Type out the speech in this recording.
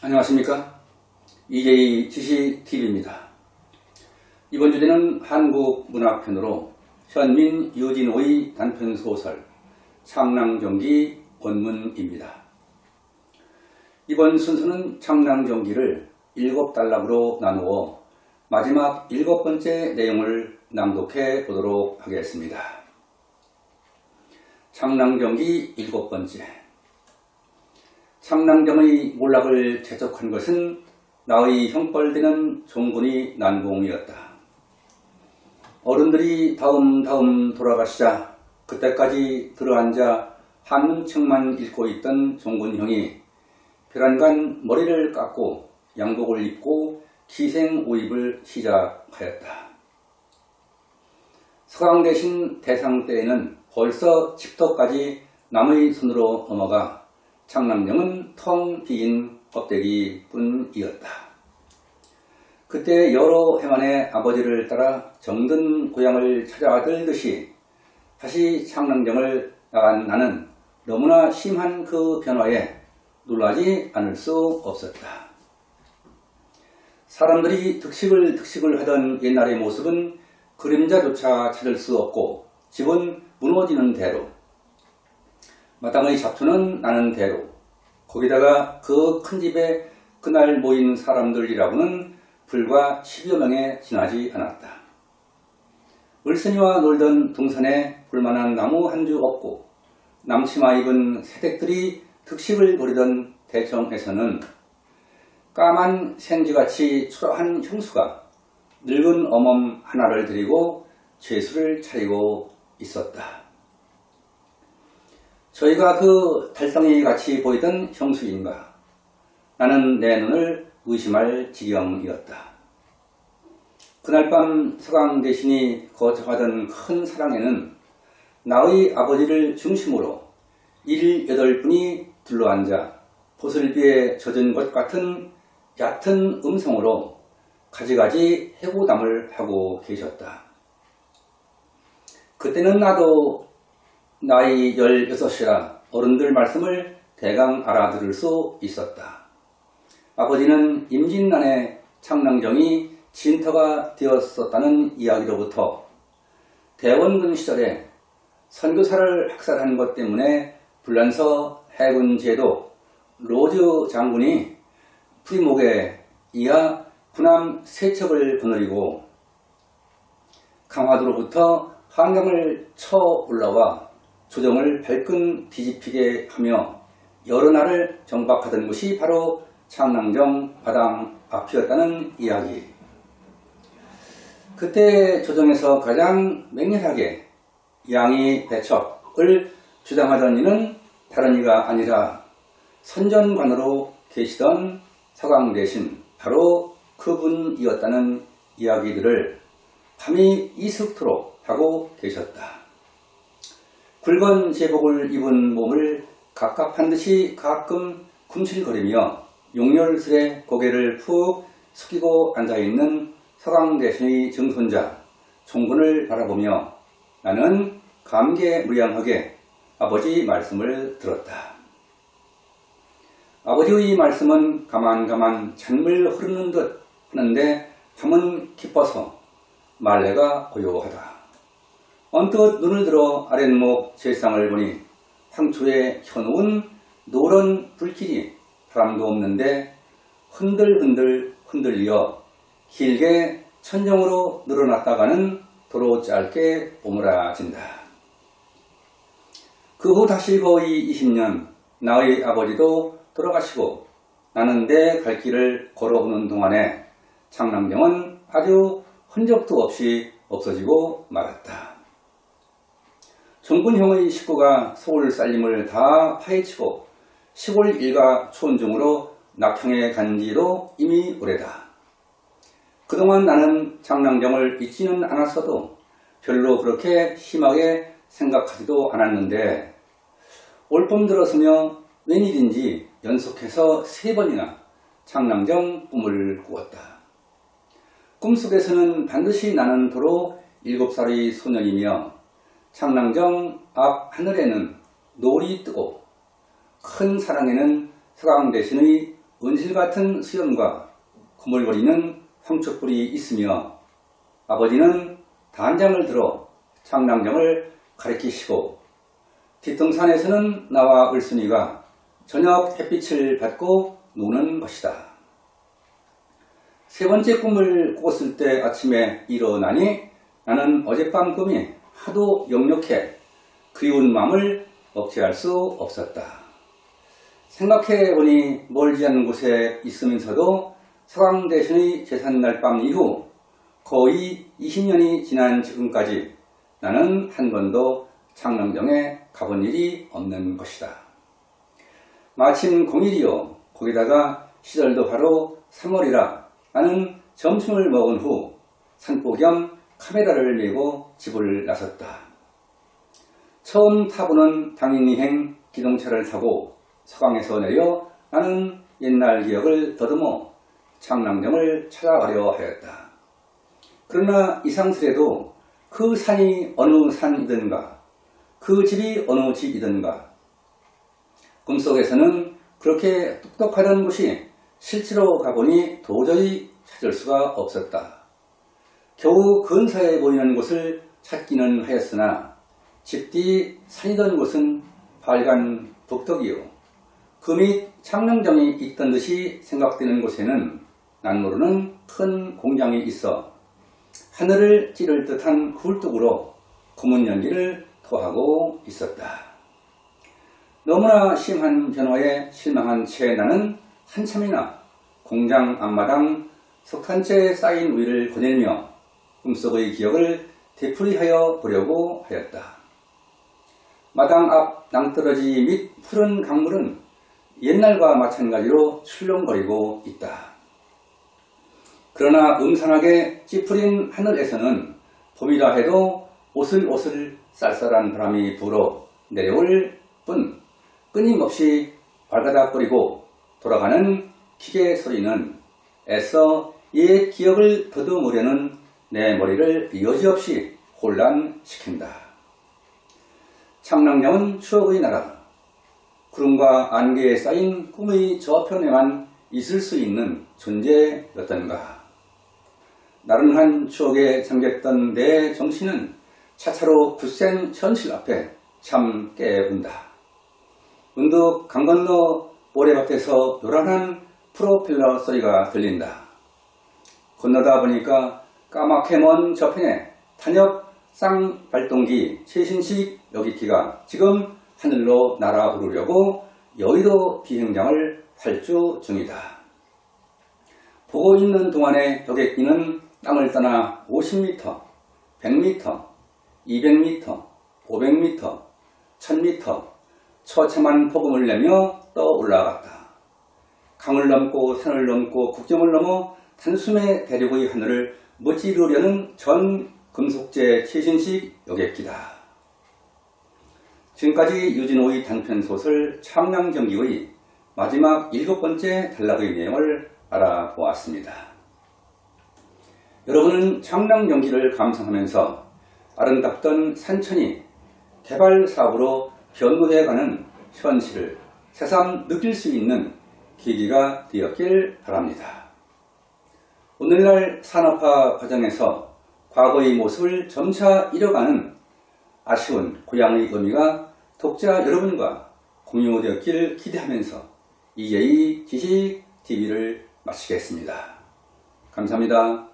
안녕하십니까? EJ 지시TV입니다. 이번 주제는 한국문학편으로 현민 유진호의 단편소설 창랑정기 원문입니다. 이번 순서는 창랑정기를 7단락으로 나누어 마지막 7번째 내용을 낭독해 보도록 하겠습니다. 창랑정기 7번째. 창랑정의 몰락을 재촉한 것은 나의 형벌되는 종군이 난공이었다. 어른들이 다음 돌아가시자 그때까지 들어앉아 한문책만 읽고 있던 종군형이 별안간 머리를 깎고 양복을 입고 기생오입을 시작하였다. 서강 대신 대상 때에는 벌써 집터까지 남의 손으로 넘어가 창랑정은 텅 비인 껍데기 뿐이었다. 그때 여러 해 만에 아버지를 따라 정든 고향을 찾아들듯이 다시 창랑정을 나간 나는 너무나 심한 그 변화에 놀라지 않을 수 없었다. 사람들이 득식을 하던 옛날의 모습은 그림자조차 찾을 수 없고 집은 무너지는 대로, 마당의 잡초는 나는 대로, 거기다가 그 큰 집에 그날 모인 사람들이라고는 불과 10여 명에 지나지 않았다. 을선이와 놀던 동산에 볼만한 나무 한 주 없고 남치마 입은 새댁들이 득식을 벌이던 대청에서는 까만 생쥐같이 초라한 형수가 늙은 어멈 하나를 들이고 죄수를 차리고 있었다. 저희가 그 달덩이 같이 보이던 형수인가? 나는 내 눈을 의심할 지경이었다. 그날 밤 서강 대신이 거처하던 큰 사랑에는 나의 아버지를 중심으로 7-8분이 둘러앉아 보슬비에 젖은 것 같은 얕은 음성으로 가지가지 해고담을 하고 계셨다. 그때는 나도 나이 16이라 어른들 말씀을 대강 알아들을 수 있었다. 아버지는 임진난에 창랑정이 진터가 되었었다는 이야기로부터 대원군 시절에 선교사를 학살한 것 때문에 불란서 해군 제도 로즈 장군이 프리목에 이하 군함 3척을 거느리고 강화도로부터 한강을 쳐 올라와 조정을 발끈 뒤집히게 하며 여러 날을 정박하던 곳이 바로 창랑정 바당 앞이었다는 이야기. 그때 조정에서 가장 맹렬하게 양이 배척을 주장하던 이는 다른 이가 아니라 선전관으로 계시던 서강 대신 바로 그분이었다는 이야기들을 밤이 이슥토록 하고 계셨다. 굵은 제복을 입은 몸을 갑갑한 듯이 가끔 꿈틀거리며 용렬스레 고개를 푹 숙이고 앉아있는 서강 대신의 증손자 종군을 바라보며 나는 감개무량하게 아버지 말씀을 들었다. 아버지의 말씀은 가만가만 찬물 흐르는 듯 하는데 밤은 깊어서 말레가 고요하다. 언뜻 눈을 들어 아랫목 제상을 보니 상초에 켜놓은 노란 불길이 바람도 없는데 흔들흔들 흔들려 길게 천정으로 늘어났다가는 도로 짧게 오므라진다. 그 후 다시 거의 20년 나의 아버지도 돌아가시고 나는 내 갈 길을 걸어오는 동안에 창랑정은 아주 흔적도 없이 없어지고 말았다. 종군형의 식구가 서울 살림을 다 파헤치고 시골 일가 촌중으로 낙향에 간 지도 이미 오래다. 그동안 나는 창랑정을 잊지는 않았어도 별로 그렇게 심하게 생각하지도 않았는데 올봄 들어서며 웬일인지 연속해서 3번이나 창랑정 꿈을 꾸었다. 꿈속에서는 반드시 나는 도로 7살의 소년이며 창랑정 앞 하늘에는 노을이 뜨고 큰 사랑에는 서강대신의 은실같은 수염과 구물거리는 황초불이 있으며 아버지는 단장을 들어 창랑정을 가리키시고 뒷동산에서는 나와 을순이가 저녁 햇빛을 받고 노는 것이다. 세 번째 꿈을 꿨을 때 아침에 일어나니 나는 어젯밤 꿈이 하도 역력해 그리운 마음을 억제할 수 없었다. 생각해보니 멀지 않은 곳에 있으면서도 서강대신의 제삿날 밤 이후 거의 20년이 지난 지금까지 나는 한 번도 창랑정에 가본 일이 없는 것이다. 마침 공일이요. 거기다가 시절도 바로 3월이라 나는 점심을 먹은 후 산보 겸 카메라를 메고 집을 나섰다. 처음 타보는 당인이행 기동차를 타고 서강에서 내려 나는 옛날 기억을 더듬어 창랑정을 찾아가려 하였다. 그러나 이상스레도 그 산이 어느 산이든가 그 집이 어느 집이든가 꿈속에서는 그렇게 똑똑하던 곳이 실제로 가보니 도저히 찾을 수가 없었다. 겨우 근사해 보이는 곳을 찾기는 하였으나 집 뒤 산이던 곳은 발간 북덕이요. 그 밑 창랑정이 있던 듯이 생각되는 곳에는 난 모르는 큰 공장이 있어 하늘을 찌를 듯한 굴뚝으로 고문 연기를 토하고 있었다. 너무나 심한 변화에 실망한 채 나는 한참이나 공장 앞마당 석탄재에 쌓인 위를 거닐며 꿈속의 기억을 되풀이하여 보려고 하였다. 마당 앞 낭떠러지 및 푸른 강물은 옛날과 마찬가지로 출렁거리고 있다. 그러나 음산하게 찌푸린 하늘에서는 봄이라 해도 오슬오슬 쌀쌀한 바람이 불어 내려올 뿐 끊임없이 발가닥거리고 돌아가는 기계 소리는 애써 옛 기억을 더듬으려는 내 머리를 여지없이 혼란시킨다. 창랑정은 추억의 나라, 구름과 안개에 쌓인 꿈의 저편에만 있을 수 있는 존재였던가. 나른한 추억에 잠겼던 내 정신은 차차로 굳센 현실 앞에 참 깨운다. 문득 강 건너 모래밭에서 요란한 프로펠러 소리가 들린다. 건너다 보니까 까맣게 먼 저편에 탄역 쌍발동기 최신식 여객기가 지금 하늘로 날아오르려고 여의도 비행장을 활주 중이다. 보고 있는 동안에 여객기는 땅을 떠나 50m, 100m, 200m, 500m, 1000m 처참한 폭음을 내며 떠올라갔다. 강을 넘고 산을 넘고 국경을 넘어 단숨에 대륙의 하늘을 무찌르려는 전 금속재 최신식 여객기다. 지금까지 유진호의 단편소설 창랑정기의 마지막 7번째 단락의 내용을 알아보았습니다. 여러분은 창랑정기를 감상하면서 아름답던 산천이 개발사업으로 변모해가는 현실을 새삼 느낄 수 있는 계기가 되었길 바랍니다. 오늘날 산업화 과정에서 과거의 모습을 점차 잃어가는 아쉬운 고향의 의미가 독자 여러분과 공유되었길 기대하면서 이제이 지식TV를 마치겠습니다. 감사합니다.